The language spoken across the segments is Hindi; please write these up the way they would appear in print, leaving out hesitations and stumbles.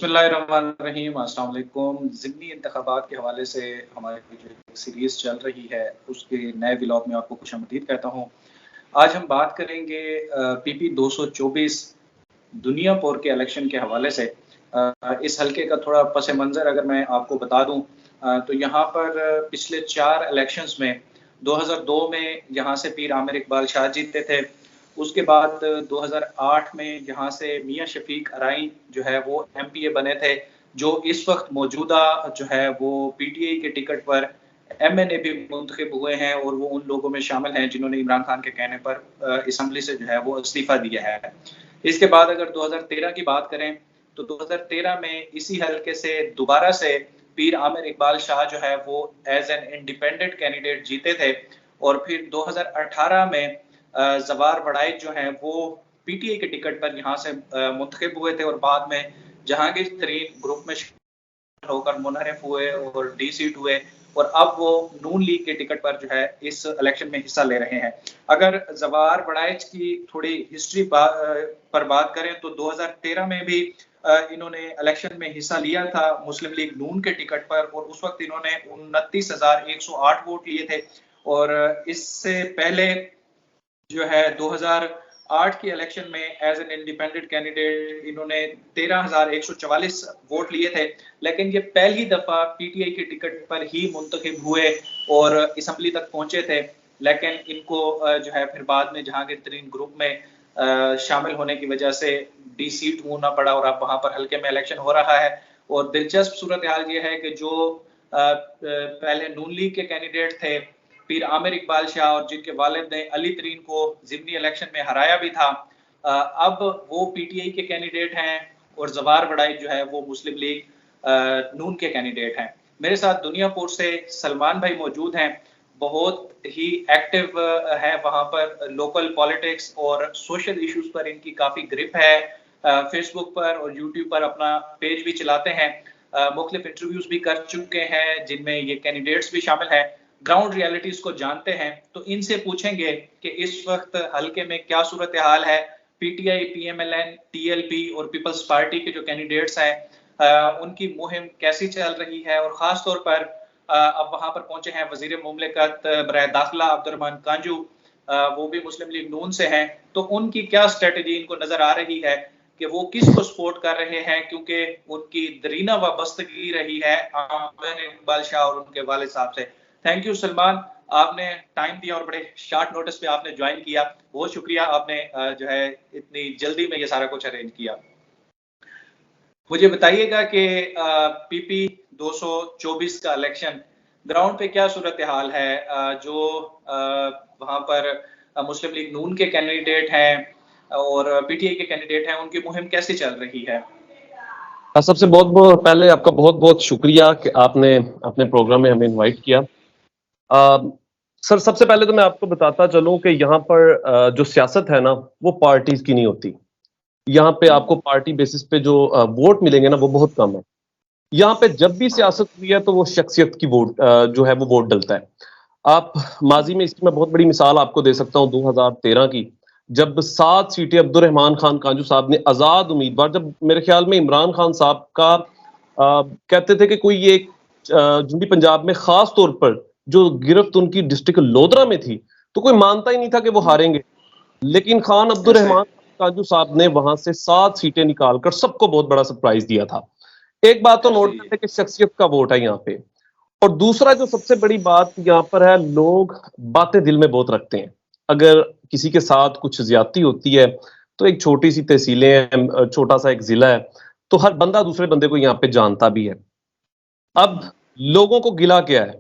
बिस्मिल्लाहिर्रहमानिर्रहीम, अस्सलाम वालेकुम। ज़िमनी इंतखाबात के हवाले से हमारी जो एक सीरीज़ चल रही है, उसके नए व्लॉग में आपको खुशामदीद कहता हूँ। आज हम बात करेंगे पीपी 224 दुनिया भर के इलेक्शन के हवाले से। इस हल्के का थोड़ा पस मंज़र अगर मैं आपको बता दूँ, तो यहाँ पर पिछले 4 इलेक्शंस में 2002 में यहाँ से पीर आमिर इकबाल शाह जीते थे। उसके बाद 2008 में यहाँ से मियाँ शफीक अराई जो है वो एमपीए बने थे, जो इस वक्त मौजूदा जो है वो पीटीआई के टिकट पर एमएनए भी मुंतखब हुए हैं और वो उन लोगों में शामिल हैं जिन्होंने इमरान खान के कहने पर असम्बली से जो है वो इस्तीफा दिया है। इसके बाद अगर 2013 की बात करें तो 2013 में इसी हल्के से दोबारा से पीर आमिर इकबाल शाह जो है वो एज एन इंडिपेंडेंट कैंडिडेट जीते थे और फिर 2018 में जवार बड़ाइच जो है वो पीटीआई के टिकट पर यहाँ से मुंतखब हुए थे और बाद में जहांगीर तरीन ग्रुप में होकर मुनहरफ हुए और डी सीट हुए और अब वो नून लीग के टिकट पर जो है इस इलेक्शन में हिस्सा ले रहे हैं। अगर जवार बड़ाइच की थोड़ी हिस्ट्री पर बात करें तो 2013 में भी इन्होंने इलेक्शन में हिस्सा लिया था मुस्लिम लीग नून के टिकट पर और उस वक्त इन्होंने 29,108 वोट लिए थे और इससे पहले जो है 2008 के इलेक्शन में एज एन इंडिपेंडेंट कैंडिडेट इन्होंने 13,144 वोट लिए थे, लेकिन ये पहली दफा पीटीआई के टिकट पर ही मुंतखब हुए और असम्बली तक पहुंचे थे, लेकिन इनको जो है फिर बाद में जहांगीर तरीन ग्रुप में शामिल होने की वजह से डी सीट होना पड़ा और अब वहां पर हल्के में इलेक्शन हो रहा है। और दिलचस्प सूरत हाल ये है कि जो पहले नून लीग के कैंडिडेट थे पीर आमिर इकबाल शाह और जिनके वालिद ने अली तरीन को ज़िमनी इलेक्शन में हराया भी था, अब वो पीटीआई के कैंडिडेट हैं और जवार बड़ाई जो है वो मुस्लिम लीग नून के कैंडिडेट हैं। मेरे साथ दुनियापुर से सलमान भाई मौजूद हैं, बहुत ही एक्टिव है वहाँ पर लोकल पॉलिटिक्स और सोशल इश्यूज पर इनकी काफ़ी ग्रिप है। फेसबुक पर और यूट्यूब पर अपना पेज भी चलाते हैं, मुख्तलिफ इंटरव्यूज भी कर चुके हैं जिनमें ये कैंडिडेट्स भी शामिल हैं, ग्राउंड रियलिटीज को जानते हैं। तो इनसे पूछेंगे कि इस वक्त हल्के में क्या सूरत हाल है, पीटीआई, पीएमएलएन, टीएलपी और पीपल्स पार्टी के जो कैंडिडेट्स हैं उनकी मुहिम कैसी चल रही है और खास तौर पर अब वहां पर पहुंचे हैं वजीर मुमलिकत बराए दाखिला अब्दुर्रहमान कांजू, वो भी मुस्लिम लीग नून से हैं। तो उनकी क्या स्ट्रेटजी इनको नजर आ रही है कि वो किसको सपोर्ट कर रहे हैं, क्योंकि उनकी दरीना वाबस्तगी रही है आमिर इकबाल शाह और उनके वालिद साहब से। थैंक यू सलमान, आपने टाइम दिया और बड़े शॉर्ट नोटिस पे आपने ज्वाइन किया, बहुत शुक्रिया। आपने जो है इतनी जल्दी में ये सारा कुछ अरेंज किया। मुझे बताइएगा कि पीपी 224 का इलेक्शन ग्राउंड पे क्या सूरत हाल है, जो वहां पर मुस्लिम लीग नून के कैंडिडेट हैं और पीटीआई के कैंडिडेट हैं, उनकी मुहिम कैसी चल रही है? सबसे बहुत बहुत पहले आपका बहुत बहुत शुक्रिया कि आपने अपने प्रोग्राम में हमें इनवाइट किया। सर, सबसे पहले तो मैं आपको बताता चलूं कि यहाँ पर जो सियासत है ना वो पार्टीज की नहीं होती। यहाँ पे आपको पार्टी बेसिस पे जो वोट मिलेंगे ना वो बहुत कम है। यहाँ पे जब भी सियासत हुई है तो वो शख्सियत की वोट जो है वो वोट डलता है। आप माजी में इसकी मैं बहुत बड़ी मिसाल आपको दे सकता हूँ 2013 की, जब 7 सीटें अब्दुर्रहमान खान कांजू साहब ने आजाद उम्मीदवार, जब मेरे ख्याल में इमरान खान साहब का कहते थे कि कोई एक जुंडी पंजाब में खास तौर पर जो गिरफ्त उनकी डिस्ट्रिक्ट लोधरा में थी तो कोई मानता ही नहीं था कि वो हारेंगे, लेकिन खान अब्दुर्रहमान काजू साहब ने वहां से 7 सीटें निकालकर सबको बहुत बड़ा सरप्राइज दिया था। एक बात तो नोट करते कि शख्सियत का वोट है यहाँ पे, और दूसरा जो सबसे बड़ी बात यहाँ पर है, लोग बातें दिल में बहुत रखते हैं। अगर किसी के साथ कुछ ज्यादती होती है तो एक छोटी सी तहसीलें हैं, छोटा सा एक जिला है, तो हर बंदा दूसरे बंदे को यहाँ पे जानता भी है। अब लोगों को गिला क्या है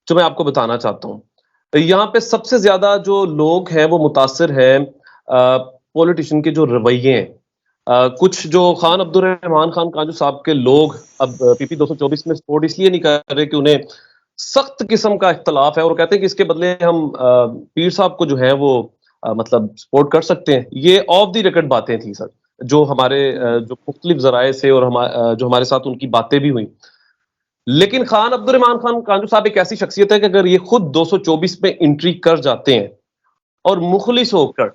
जो मैं आपको बताना चाहता हूं। यहाँ पे सबसे ज्यादा जो लोग हैं वो मुतासिर हैं पॉलिटिशियन के जो रवैये हैं। कुछ जो खान अब्दुर्रहमान खान कांजू साहब के लोग अब पीपी 224 में सपोर्ट इसलिए नहीं कर रहे कि उन्हें सख्त किस्म का इख्तलाफ है और कहते हैं कि इसके बदले हम पीर साहब को जो है वो मतलब सपोर्ट कर सकते हैं। ये ऑफ द रिकॉर्ड बातें थी सर, जो हमारे जो मुख्तलिफ जराए से और जो हमारे साथ उनकी बातें भी हुई। लेकिन खान अब्दुर्रहमान खान कांजू साहब एक ऐसी शख्सियत है कि अगर ये खुद 224 में एंट्री कर जाते हैं और मुखलिस होकर,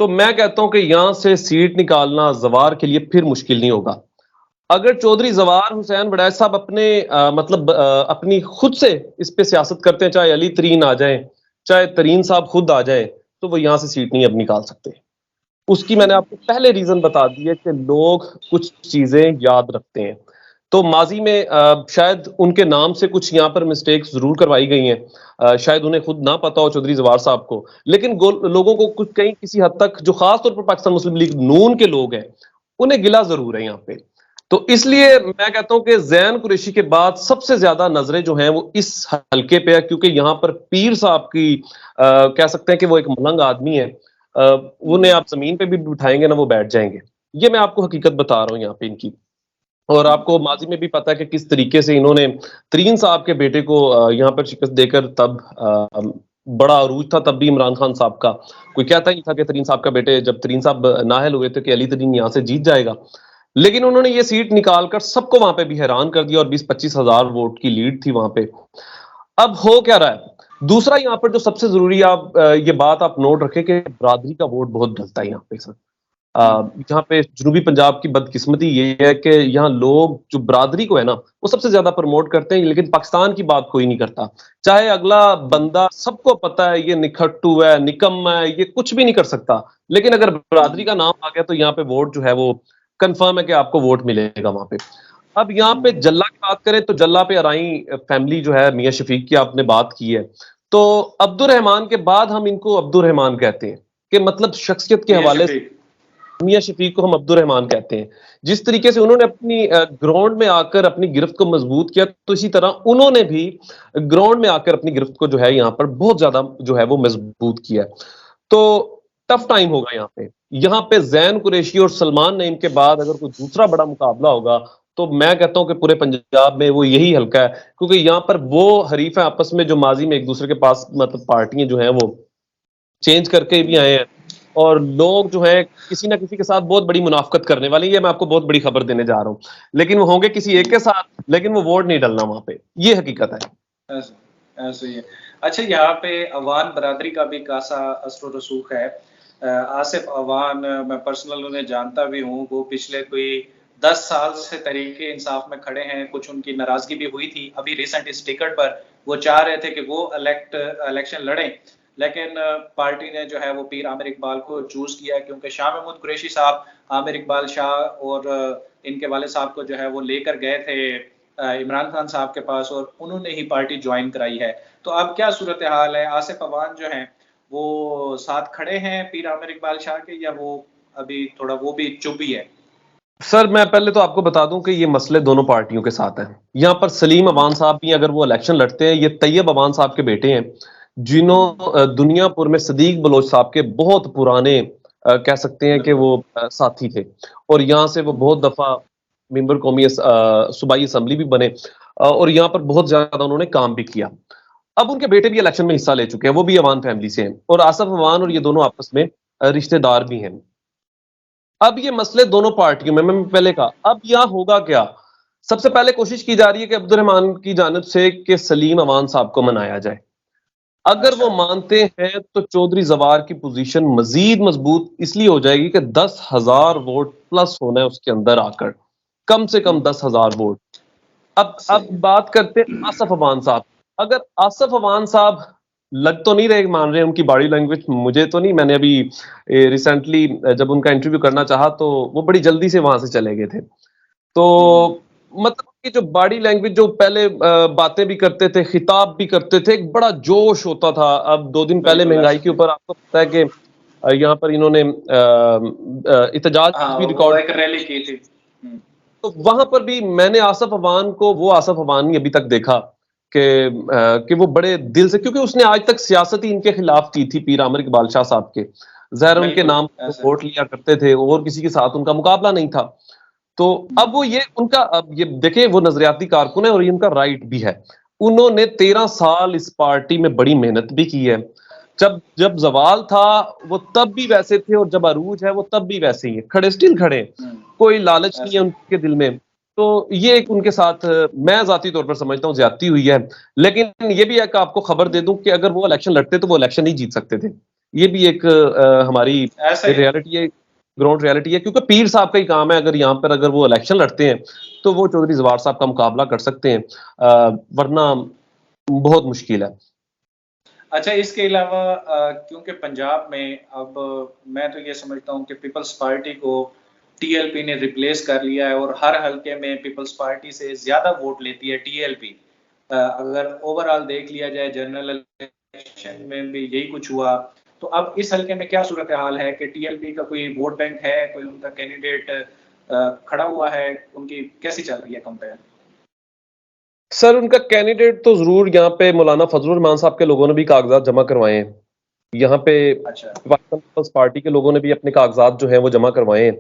तो मैं कहता हूं कि यहां से सीट निकालना जवार के लिए फिर मुश्किल नहीं होगा। अगर चौधरी जवार हुसैन वड़ैच साहब अपनी खुद से इस पे सियासत करते हैं, चाहे अली तरीन आ जाए, चाहे तरीन साहब खुद आ जाए, तो वो यहां से सीट नहीं अब निकाल सकते। उसकी मैंने आपको पहले रीजन बता दी है कि लोग कुछ चीजें याद रखते हैं। तो माजी में शायद उनके नाम से कुछ यहाँ पर मिस्टेक्स जरूर करवाई गई हैं, शायद उन्हें खुद ना पता हो चौधरी जवार साहब को, लेकिन लोगों को कुछ कहीं किसी हद तक जो खास तौर पर पाकिस्तान मुस्लिम लीग नून के लोग हैं उन्हें गिला जरूर है यहाँ पे। तो इसलिए मैं कहता हूं कि जैन कुरैशी के बाद सबसे ज्यादा नजरें जो हैं वो इस हलके पे है, क्योंकि यहाँ पर पीर साहब की कह सकते हैं कि वो एक मलंग आदमी है, उन्हें आप जमीन पे भी बिठाएंगे ना वो बैठ जाएंगे। ये मैं आपको हकीकत बता रहा हूँ यहाँ पे इनकी। और आपको माजी में भी पता है कि किस तरीके से इन्होंने तरीन साहब के बेटे को यहाँ पर शिकस्त देकर, तब बड़ा अरूज था तब भी इमरान खान साहब का, कोई कहता ही था कि तरीन साहब का बेटे, जब तरीन साहब नाहल हुए थे कि अली तरीन यहाँ से जीत जाएगा, लेकिन उन्होंने ये सीट निकालकर सबको वहां पे भी हैरान कर दिया और 20-25 हजार वोट की लीड थी वहां पे। अब हो क्या रहा है, दूसरा यहाँ पर जो सबसे जरूरी आप ये बात आप नोट रखें कि बरादरी का वोट बहुत डलता है यहाँ पे सर। यहाँ पे जनूबी पंजाब की बदकिस्मती ये है कि यहाँ लोग जो बरादरी को है ना वो सबसे ज्यादा प्रमोट करते हैं, लेकिन पाकिस्तान की बात कोई नहीं करता। चाहे अगला बंदा, सबको पता है ये निखट्टू है, निकम्मा है, ये कुछ भी नहीं कर सकता, लेकिन अगर बरादरी का नाम आ गया तो यहाँ पे वोट जो है वो कंफर्म है कि आपको वोट मिलेगा वहां पे। अब यहाँ पे जल्ला की बात करें तो जल्ला पे अराई फैमिली जो है, मियां शफीक की आपने बात की है, तो अब्दुल रहमान के बाद हम इनको अब्दुल रहमान कहते हैं कि मतलब शख्सियत के हवाले से मियां शफीक को हम अब्दुल रहमान कहते हैं। जिस तरीके से उन्होंने अपनी ग्राउंड में आकर अपनी गिरफ्त को मजबूत किया, तो इसी तरह उन्होंने भी ग्राउंड में आकर अपनी गिरफ्त को जो है यहाँ पर बहुत ज्यादा जो है वो मजबूत किया। तो टफ टाइम होगा यहाँ पे। यहाँ पे जैन कुरैशी और सलमान नईम के बाद अगर कोई दूसरा बड़ा मुकाबला होगा तो मैं कहता हूं कि पूरे पंजाब में वो यही हल्का है, क्योंकि यहाँ पर वो हरीफ है आपस में जो माजी में एक दूसरे के पास मतलब पार्टियां जो हैं वो चेंज करके भी आए हैं, और लोग जो है किसी ना किसी के साथ बहुत बड़ी मुनाफकत करने वाले हैं। ये मैं आपको बहुत बड़ी खबर देने जा रहा हूँ, लेकिन वो होंगे किसी एक के साथ, लेकिन वो वोट नहीं डलना वहां पे, ये हकीकत है। ऐसे ही है। अच्छा, यहाँ पे अवान बरादरी का भी खासा असर रसूख है। आसिफ अवान, मैं पर्सनल उन्हें जानता भी हूँ, वो पिछले कोई 10 साल से तरीके इंसाफ में खड़े हैं। कुछ उनकी नाराजगी भी हुई थी अभी रिसेंट इस टिकट पर, वो चाह रहे थे कि वो इलेक्शन लड़ें, लेकिन पार्टी ने जो है वो पीर आमिर इकबाल को चूज किया, क्योंकि शाह महमूद कुरैशी साहब आमिर इकबाल शाह और इनके वाले साहब को जो है वो लेकर गए थे इमरान खान साहब के पास, और उन्होंने ही पार्टी ज्वाइन कराई है। तो अब क्या सूरत हाल है? आसिफ अवान जो हैं वो साथ खड़े हैं पीर आमिर इकबाल शाह के, या वो अभी थोड़ा वो भी चुप ही है? सर मैं पहले तो आपको बता दूं कि ये मसले दोनों पार्टियों के साथ हैं। यहाँ पर सलीम अवान साहब भी अगर वो इलेक्शन लड़ते हैं, ये तैयब अवान साहब के बेटे हैं, जिन्हों दुनियापुर में सदीक बलोच साहब के बहुत पुराने कह सकते हैं कि वो साथी थे, और यहाँ से वो बहुत दफा मेंबर कौमी सूबाई असम्बली भी बने, और यहाँ पर बहुत ज्यादा उन्होंने काम भी किया। अब उनके बेटे भी इलेक्शन में हिस्सा ले चुके हैं, वो भी अवान फैमिली से हैं, और आसफ अवान और ये दोनों आपस में रिश्तेदार भी हैं। अब ये मसले दोनों पार्टियों में, मैं पहले कहा, अब यहां होगा क्या? सबसे पहले कोशिश की जा रही है कि अब्दुल रहमान की जानिब से कि सलीम अवान साहब को मनाया जाए। अगर वो मानते हैं तो चौधरी जवार की पोजीशन मजीद मजबूत इसलिए हो जाएगी कि 10,000 वोट प्लस होना है उसके अंदर आकर, कम से कम 10,000 वोट। अब बात करते हैं आसफ अवान साहब। अगर आसफ अवान साहब लग तो नहीं रहे मान रहे हैं, उनकी बॉडी लैंग्वेज मुझे तो नहीं, मैंने अभी रिसेंटली जब उनका इंटरव्यू करना चाहा तो वो बड़ी जल्दी से वहां से चले गए थे। तो मतलब कि जो बॉडी लैंग्वेज, जो पहले बातें भी करते थे, खिताब भी करते थे, एक बड़ा जोश होता था। अब 2 दिन पहले महंगाई के ऊपर आपको पता है कि यहाँ पर इन्होंने इतजाज भी रिकॉर्ड रैली की थी, तो वहां पर भी मैंने आसफ अवान को, वो आसफ अवान ही अभी तक देखा कि वो बड़े दिल से, क्योंकि उसने आज तक सियासत ही इनके खिलाफ की थी पीर आमिर इकबाल शाह साहब के, जहर उनके नाम वोट लिया करते थे और किसी के साथ उनका मुकाबला नहीं था। तो अब वो ये उनका, अब ये देखें, वो नजरियाती कारकुन है और ये उनका राइट भी है। उन्होंने 13 साल इस पार्टी में बड़ी मेहनत भी की है। जब जवाल था वो तब भी वैसे थे, और जब अरूज है वो तब भी वैसे ही है, खड़े स्टिल खड़े, कोई लालच नहीं है उनके दिल में। तो ये एक उनके साथ मैं जाती तौर पर समझता हूँ ज्यादती हुई है। लेकिन ये भी एक आपको खबर दे दूं कि अगर वो इलेक्शन लड़ते तो वो इलेक्शन नहीं जीत सकते थे। ये भी एक हमारी रियलिटी है। ग्राउंड रियलिटी है, क्योंकि पीर साहब का ही काम है, अगर यहाँ पर अगर वो इलेक्शन लड़ते हैं तो वो चौधरी जवार साहब का मुकाबला कर सकते हैं, वरना बहुत मुश्किल है। अच्छा, इसके अलावा क्योंकि पंजाब में अब मैं तो ये समझता हूँ कि पीपल्स पार्टी को टीएलपी ने रिप्लेस कर लिया है और हर हलके में पीपल्स पार्टी से ज्यादा वोट लेती है टीएलपी। अगर ओवरऑल देख लिया जाए जनरल इलेक्शन में भी यही कुछ हुआ, तो अब इस हलके में क्या सूरत हाल है कि टीएलपी का कोई वोट बैंक है, कोई उनका कैंडिडेट खड़ा हुआ है, उनकी कैसी चल रही है कंपेयर? सर उनका कैंडिडेट तो जरूर यहाँ पे मौलाना फजलुर रहमान साहब के लोगों ने भी कागजात जमा करवाए हैं, यहाँ पे अच्छा। पाकिस्तान पीपल्स पार्टी के लोगों ने भी अपने कागजात जो हैं वो जमा करवाए हैं,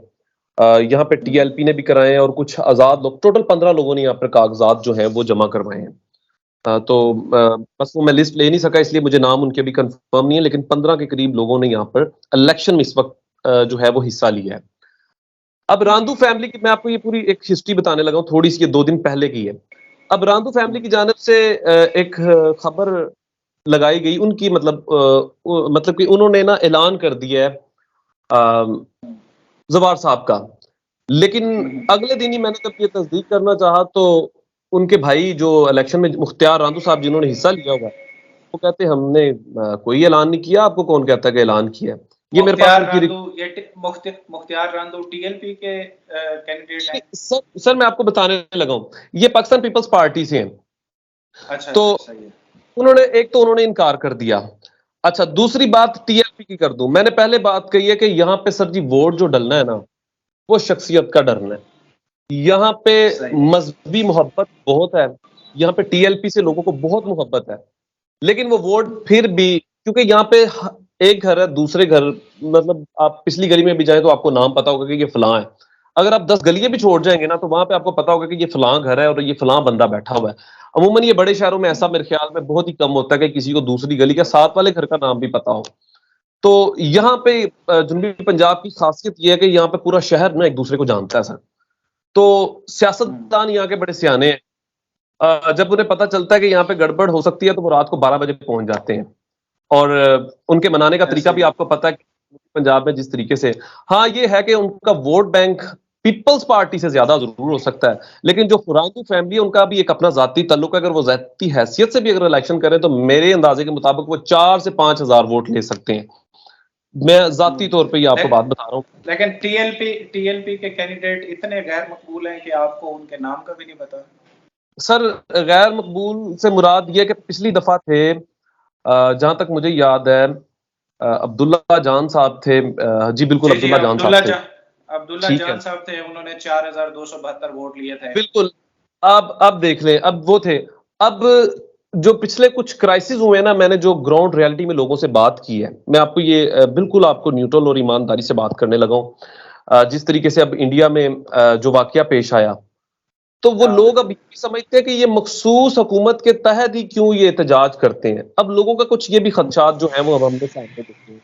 यहाँ पे टीएलपी ने भी कराए हैं और कुछ आजाद लोग, टोटल 15 लोगों ने यहाँ पर कागजात जो हैं वो जमा करवाए हैं। बस वो मैं लिस्ट ले नहीं सका इसलिए मुझे नाम उनके भी कंफर्म नहीं है, लेकिन 15 के करीब लोगों ने यहाँ पर इलेक्शन में इस वक्त जो है वो हिस्सा लिया है। अब रांदू फैमिली की मैं आपको ये पूरी एक हिस्ट्री बताने लगा हूँ, थोड़ी सी ये 2 दिन पहले की है। अब रांदू फैमिली की जानिब से एक खबर लगाई गई उनकी, मतलब कि उन्होंने ना ऐलान कर दिया है जवार साहब का, लेकिन अगले दिन ही मैंने जब ये तस्दीक करना चाहा तो उनके भाई जो इलेक्शन में मुख्तियार रांदू साहब जिन्होंने हिस्सा लिया हुआ है, वो कहते हमने कोई ऐलान नहीं किया, आपको कौन कहता है कि ऐलान किया है? ये मेरे पास मुख्तियार रांदू टीएलपी के कैंडिडेट हैं? सर मैं आपको बताने लगा हूँ, ये पाकिस्तान पीपल्स पार्टी से हैं। अच्छा, तो सही है। उन्होंने इनकार कर दिया। अच्छा, दूसरी बात टीएलपी की कर दूं, मैंने पहले बात कही है कि यहाँ पे सर जी वोट जो डलना है ना, वो शख्सियत का डरना है। यहाँ पे मजहबी मोहब्बत बहुत है, यहाँ पे टीएलपी से लोगों को बहुत मोहब्बत है, लेकिन वो वोट फिर भी, क्योंकि यहाँ पे एक घर है दूसरे घर, मतलब आप पिछली गली में भी जाए तो आपको नाम पता होगा कि ये फलां है। अगर आप 10 गलियां भी छोड़ जाएंगे ना तो वहां पे आपको पता होगा कि ये फलां घर है और ये फलां बंदा बैठा हुआ है। अमूमन ये बड़े शहरों में ऐसा मेरे ख्याल में बहुत ही कम होता है कि किसी को दूसरी गली का साथ वाले घर का नाम भी पता हो। तो यहाँ पे जनूबी पंजाब की खासियत यह है कि यहाँ पे पूरा शहर ना एक दूसरे को जानता है सर। तो सियासतदान यहाँ के बड़े सियाने हैं, जब उन्हें पता चलता है कि यहाँ पे गड़बड़ हो सकती है तो वो रात को 12 बजे पहुंच जाते हैं, और उनके मनाने का तरीका भी आपको पता है कि पंजाब में जिस तरीके से, हाँ ये है कि उनका वोट बैंक पीपल्स पार्टी से ज्यादा जरूर हो सकता है, लेकिन जो खुरानी फैमिली है उनका भी एक अपना जाती ताल्लुक है। अगर वो जाती हैसियत से भी अगर इलेक्शन करें तो मेरे अंदाजे के मुताबिक वो 4 से 5 हजार वोट ले सकते हैं। मैं जाती तौर पे ये आपको बात बता रहा हूँ। लेकिन टीएलपी के कैंडिडेट इतने गैर मकबूल हैं कि आपको उनके नाम का भी नहीं पता। सर गैर मकबूल से मुराद ये कि पिछली दफा थे, जहां तक मुझे याद है, अब्दुल्ला जान साहब थे, जी बिल्कुल अब्दुल्ला जान साहब थे, अब्दुल्ला जान साहब थे, उन्होंने 4272 वोट लिए थे। बिल्कुल। अब देख लें, अब वो थे। अब जो पिछले कुछ क्राइसिस हुए ना, मैंने जो ग्राउंड रियलिटी में लोगों से बात की है, मैं आपको ये बिल्कुल आपको न्यूट्रल और ईमानदारी से बात करने लगा हूं। जिस तरीके से अब इंडिया में जो वाकया पेश आया, तो वो लोग अब ये समझते हैं कि ये मखसूस हुकूमत के तहत ही क्यों ये एहतजाज करते हैं। अब लोगों का कुछ ये भी खदशात जो है वो अब हमने सामने देखे हैं।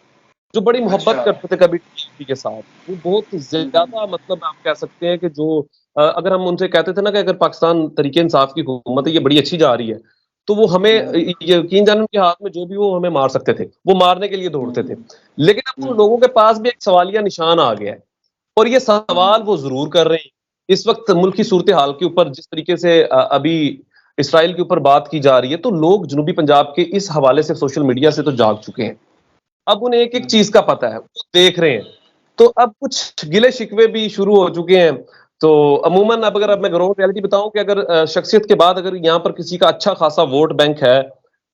जो बड़ी मोहब्बत करते थे कभी टीएलपी के साथ, वो बहुत ज्यादा, मतलब आप कह सकते हैं कि जो अगर हम उनसे कहते थे ना कि अगर पाकिस्तान तरीके इंसाफ की हुकूमत है, ये बड़ी अच्छी जा रही है, तो वो हमें यकीन जाने उनके हाथ में जो भी वो हमें मार सकते थे, वो मारने के लिए दौड़ते थे। लेकिन अब उन लोगों के पास भी एक सवालिया निशान आ गया है, और ये सवाल वो जरूर कर रहे हैं इस वक्त मुल्क की सूरत हाल के ऊपर। जिस तरीके से अभी इसराइल के ऊपर बात की जा रही है, तो लोग जनूबी पंजाब के इस हवाले से सोशल मीडिया से तो जाग चुके हैं। अब उन्हें एक एक चीज का पता है, वो देख रहे हैं, तो अब कुछ गिले शिकवे भी शुरू हो चुके हैं। तो अमूमन अब मैं ग्राउंड रियलिटी बताऊं कि अगर शख्सियत के बाद अगर यहाँ पर किसी का अच्छा खासा वोट बैंक है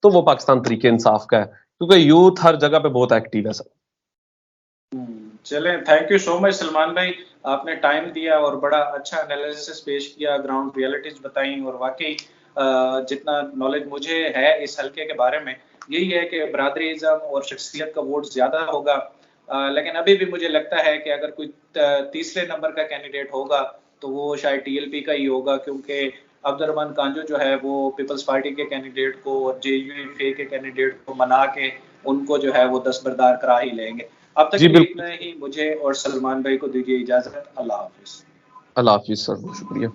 तो वो पाकिस्तान तरीके इंसाफ का है, क्योंकि यूथ हर जगह पे बहुत एक्टिव है सर। चलें, thank you so much Salman भाई, आपने टाइम दिया और बड़ा अच्छा एनालिसिस पेश किया, ग्राउंड रियलिटीज बताई, और वाकई जितना नॉलेज मुझे है इस हल्के के बारे में यही है कि बरादरीज़म और शख्सियत का वोट ज्यादा होगा। लेकिन अभी भी मुझे लगता है कि अगर कोई तीसरे नंबर का कैंडिडेट होगा तो वो शायद टीएलपी का ही होगा, क्योंकि अब्दुर्रहमान कांजो जो है वो पीपल्स पार्टी के कैंडिडेट को और जेयूएफए के कैंडिडेट को मना के उनको जो है वो दस्तबरदार करा ही लेंगे। अब तक इतना ही, मुझे और सलमान भाई को दीजिए इजाजत। अल्लाह हाफिज। अल्लाह हाफिज सर, बहुत शुक्रिया।